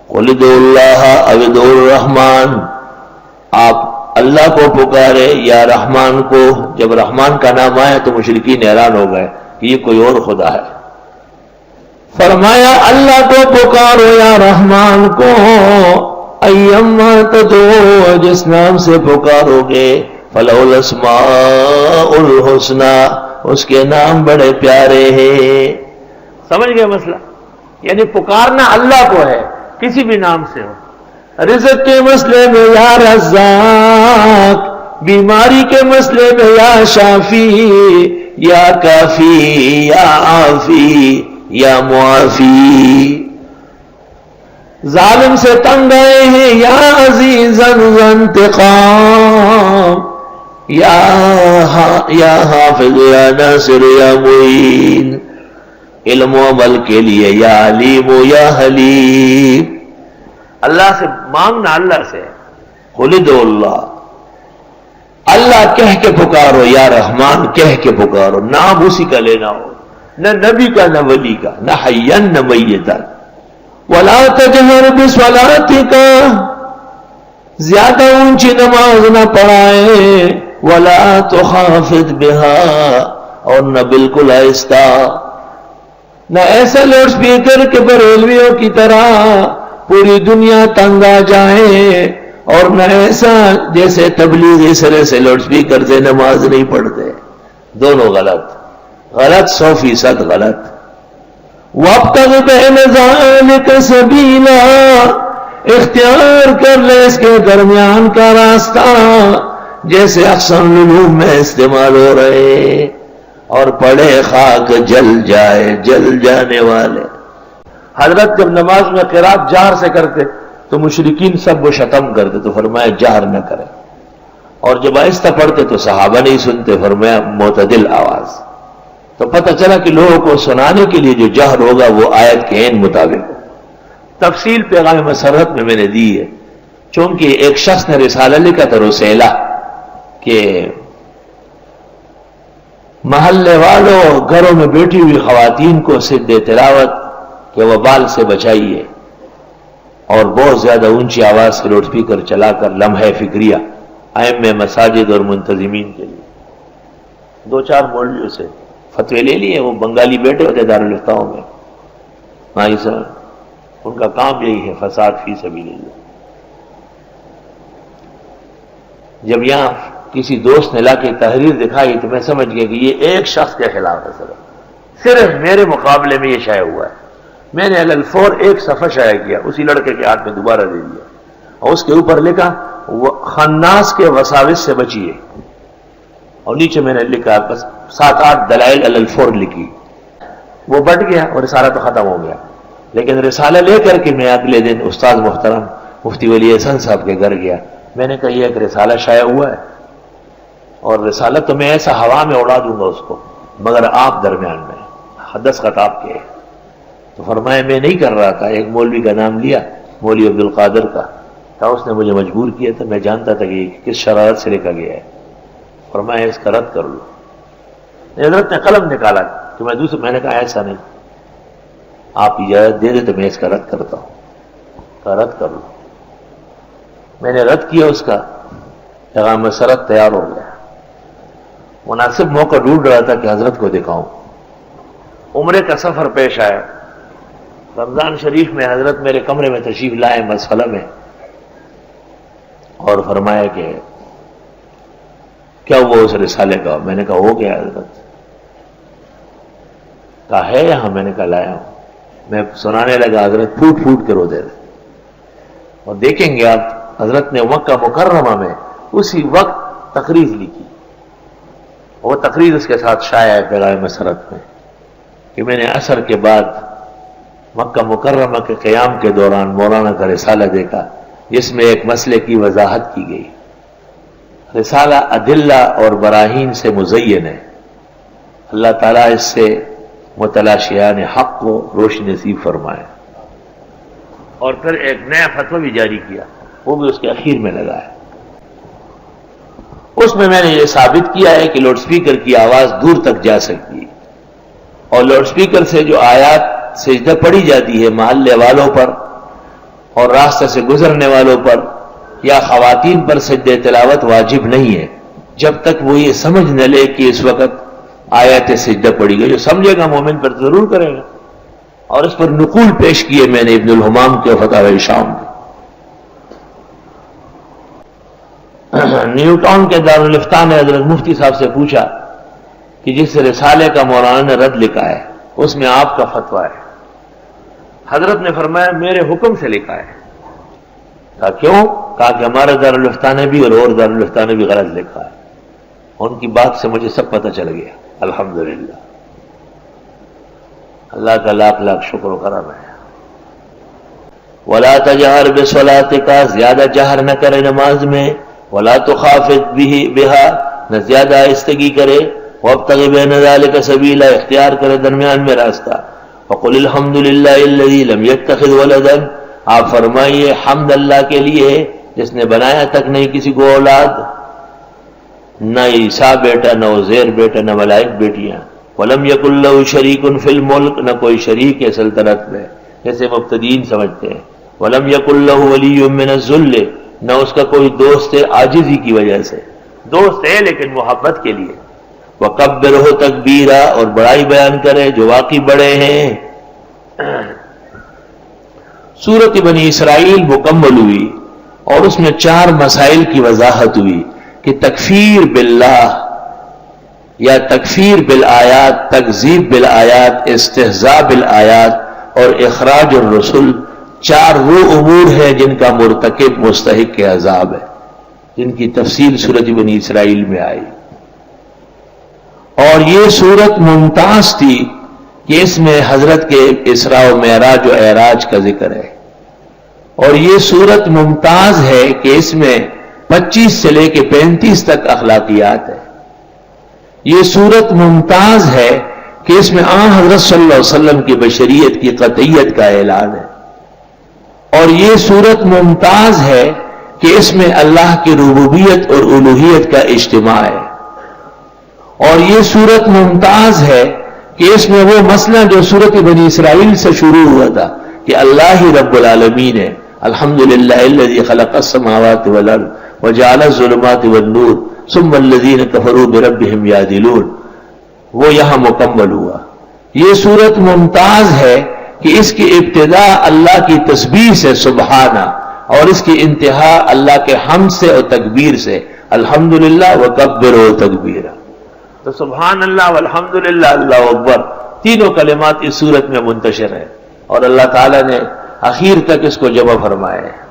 قل ادعوا اللہ او ادعوا الرحمن، آپ اللہ کو پکارے یا رحمان کو۔ جب رحمان کا نام آیا تو مشرکین حیران ہو گئے کہ یہ کوئی اور خدا ہے۔ فرمایا اللہ کو پکارو یا رحمان کو، ایما تدعو، جس نام سے پکارو گے، فلہ الاسماء الحسنی، اس کے نام بڑے پیارے ہیں۔ سمجھ گئے مسئلہ؟ یعنی پکارنا اللہ کو ہے، کسی بھی نام سے ہو۔ رزق کے مسئلے میں یا رزاق، بیماری کے مسئلے میں یا شافی، یا کافی، یا عافی، یا معافی۔ ظالم سے تنگ آئے ہیں، یا عزیزاً ذا انتقام، یا حافظ، یا ناصر، یا معین۔ علم و عمل کے لیے یا علیم و یا حلیم۔ اللہ سے مانگنا اللہ سے، قل ادعوا اللہ، اللہ کہہ کے پکارو، یا رحمان کہہ کے پکارو، نام اسی کا لینا ہو، نہ نبی کا نہ ولی کا، نہ حیّن نہ میتن۔ ولا تجہر بصلاتک، زیادہ اونچی نماز نہ پڑھائے، ولا تخافت بہا، اور نہ بالکل آہستہ، نہ ایسا لاؤڈ اسپیکر کہ بریلویوں کی طرح پوری دنیا تنگ آ جائے، اور نہ ایسا جیسے تبلیغی سرے سے لاؤڈ اسپیکر سے نماز نہیں پڑھتے۔ دونوں غلط، 100% غلط۔ وابتغ بین ذلک سبیلا، اختیار کر لے اس کے درمیان کا راستہ، جیسے احسن العلوم میں استعمال ہو رہے، اور پڑھے خاک جل جائے، جل جانے والے۔ حضرت جب نماز میں قرات جہر سے کرتے تو مشرکین سب وہ شتم کرتے، تو فرمایا جہر نہ کرے، اور جب آہستہ پڑھتے تو صحابہ نہیں سنتے، فرمایا معتدل آواز۔ تو پتہ چلا کہ لوگوں کو سنانے کے لیے جو جہر ہوگا وہ آیت کے عین مطابق ہو۔ تفصیل پیغام مسرت میں میں نے دی ہے، چونکہ ایک شخص نے رسالہ لکھا تھا رسالہ کہ محلے والوں گھروں میں بیٹھی ہوئی خواتین کو سد تلاوت کے وبال سے بچائیے، اور بہت زیادہ اونچی آواز سے لاؤڈ اسپیکر چلا کر لمحہ فکریہ ائمہ مساجد اور منتظمین کے لیے۔ 2-4 مولویوں سے فتوے لے لیے، وہ بنگالی بیٹے ہوتے دارالفتاؤں میں، مائی صاحب ان کا کام یہی ہے، فساد فی سبیل اللہ۔ جب یہاں کسی دوست نے لا کے تحریر دکھائی تو میں سمجھ گیا کہ یہ ایک شخص کے خلاف ہے، صرف میرے مقابلے میں یہ شائع ہوا ہے۔ میں نے الفور ایک صفحہ شائع کیا، اسی لڑکے کے ہاتھ میں دوبارہ دے دیا، اور اس کے اوپر لکھا خناس کے وساوس سے بچیے، اور نیچے میں نے لکھا بس 7-8 دلائل الفور لکھی۔ وہ بٹ گیا اور رسالہ تو ختم ہو گیا، لیکن رسالہ لے کر کے میں اگلے دن استاد محترم مفتی ولی احسن صاحب کے گھر گیا۔ میں نے کہا یہ ایک رسالہ شائع ہوا ہے، اور رسالہ تو میں ایسا ہوا میں اڑا دوں گا اس کو، مگر آپ درمیان میں دستخط آپ کے۔ تو فرمایا میں نہیں کر رہا تھا، ایک مولوی کا نام لیا، مولوی عبد القادر کا تھا، اس نے مجھے مجبور کیا تھا، میں جانتا تھا کہ یہ کس شرارت سے لکھا گیا ہے۔ فرمایا اس کا رد کر لو۔ حضرت نے قلم نکالا کہ میں نے کہا ایسا نہیں، آپ اجازت دے دیں تو میں اس کا رد کرتا ہوں، کا رد کر لو۔ میں نے رد کیا اس کا، پیغام مسرت تیار ہو گیا۔ مناسب موقع ڈھونڈ رہا تھا کہ حضرت کو دکھاؤں۔ عمرے کا سفر پیش آیا، رمضان شریف میں حضرت میرے کمرے میں تشریف لائے مسئلہ میں، اور فرمایا کہ کیا ہوا اس رسالے کا؟ میں نے کہا ہو گیا حضرت۔ کہا ہے یہاں؟ میں نے کہا لایا ہوں۔ میں سنانے لگا، حضرت پھوٹ پھوٹ کے رو دے رہے، اور دیکھیں گے آپ حضرت نے مکہ مکرمہ میں اسی وقت تقریر لکھی، وہ تقریر اس کے ساتھ شائع ہے پیغام مسرت میں، کہ میں نے عصر کے بعد مکہ مکرمہ کے قیام کے دوران مولانا کا رسالہ دیکھا، جس میں ایک مسئلے کی وضاحت کی گئی۔ رسالہ ادلہ اور براہین سے مزین ہے، اللہ تعالیٰ اس سے متلاشیان حق کو روشنی نصیب فرمائے۔ اور پھر ایک نیا فتویٰ بھی جاری کیا، وہ بھی اس کے اخیر میں لگا ہے۔ اس میں نے یہ ثابت کیا ہے کہ لاؤڈ اسپیکر کی آواز دور تک جا سکتی ہے، اور لاؤڈ اسپیکر سے جو آیات سجدہ پڑھی جاتی ہے محلے والوں پر، اور راستہ سے گزرنے والوں پر یا خواتین پر سجدہ تلاوت واجب نہیں ہے جب تک وہ یہ سمجھ نہ لے کہ اس وقت آیت سجدہ پڑی گئی. جو سمجھے گا مومن پر ضرور کرے گا. اور اس پر نقول پیش کیے میں نے ابن الحمام کے فتاوی شام میں. نیو ٹاؤن کے دارالفتاء نے حضرت مفتی صاحب سے پوچھا کہ جس رسالے کا مولانا نے رد لکھا ہے اس میں آپ کا فتویٰ ہے. حضرت نے فرمایا میرے حکم سے لکھا ہے. کہا کیوں؟ کہا کہ ہمارے دارالفتاء نے بھی اور دارالفتاء نے بھی غلط لکھا ہے. ان کی بات سے مجھے سب پتہ چل گیا. الحمدللہ اللہ کا لاکھ لاکھ شکر و کرم ہے. ولا تجہر بصلاتک، زیادہ جہر نہ کرے نماز میں. ولا تخافت بها، نہ زیادہ آہستگی کرے. وابتغ بین ذلک سبیلا، اختیار کرے درمیان میں راستہ. وقل الحمد للہ الذی لم یتخذ ولدا، آپ فرمائیے حمد اللہ کے لیے جس نے بنایا تک نہیں کسی کو اولاد، نہ عیسیٰ بیٹا، نہ عزیر بیٹا، نہ ملائک بیٹیاں. ولم یکن لہ شریک فی الملک، نہ کوئی شریک ہے سلطنت میں جیسے مبتدین سمجھتے ہیں. ولم یکن لہ ولی من الذل، نہ اس کا کوئی دوست ہے عاجزی کی وجہ سے. دوست ہے لیکن محبت کے لیے. وَكَبِّرْهُ تَكْبِيرًا، اور بڑائی بیان کرے جو واقعی بڑے ہیں. سورۃ بنی اسرائیل مکمل ہوئی اور اس میں 4 مسائل کی وضاحت ہوئی کہ تکفیر باللہ یا تکفیر بالآیات، تکذیب بالآیات، استہزاء بالآیات اور اخراج الرسل 4 وہ امور ہیں جن کا مرتکب مستحق کے عذاب ہے، جن کی تفصیل سورۃ بنی اسرائیل میں آئی. اور یہ صورت ممتاز تھی کہ اس میں حضرت کے اسراء و معراج و اعراج کا ذکر ہے. اور یہ صورت ممتاز ہے کہ اس میں 25 سے لے کے 35 تک اخلاقیات ہے. یہ صورت ممتاز ہے کہ اس میں آن حضرت صلی اللہ علیہ وسلم کی بشریت کی قطعیت کا اعلان ہے. اور یہ صورت ممتاز ہے کہ اس میں اللہ کی ربوبیت اور الوہیت کا اجتماع ہے. اور یہ صورت ممتاز ہے کہ اس میں وہ مسئلہ جو سورۃ بنی اسرائیل سے شروع ہوا تھا کہ اللہ ہی رب العالمین ہے. الحمدللہ الذی خلق السماوات والارض وجعل الظلمات والنور ثم الذین کفروا بربہم یعدلون، وہ یہاں مکمل ہوا. یہ صورت ممتاز ہے کہ اس کی ابتدا اللہ کی تسبیح سے سبحانہ، اور اس کی انتہا اللہ کے حمد سے اور تکبیر سے. الحمدللہ وکبروا تکبیرا. تو سبحان اللہ والحمدللہ اللہ اکبر تینوں کلمات اس صورت میں منتشر ہیں اور اللہ تعالیٰ نے اخیر تک اس کو جمع فرمایا ہے.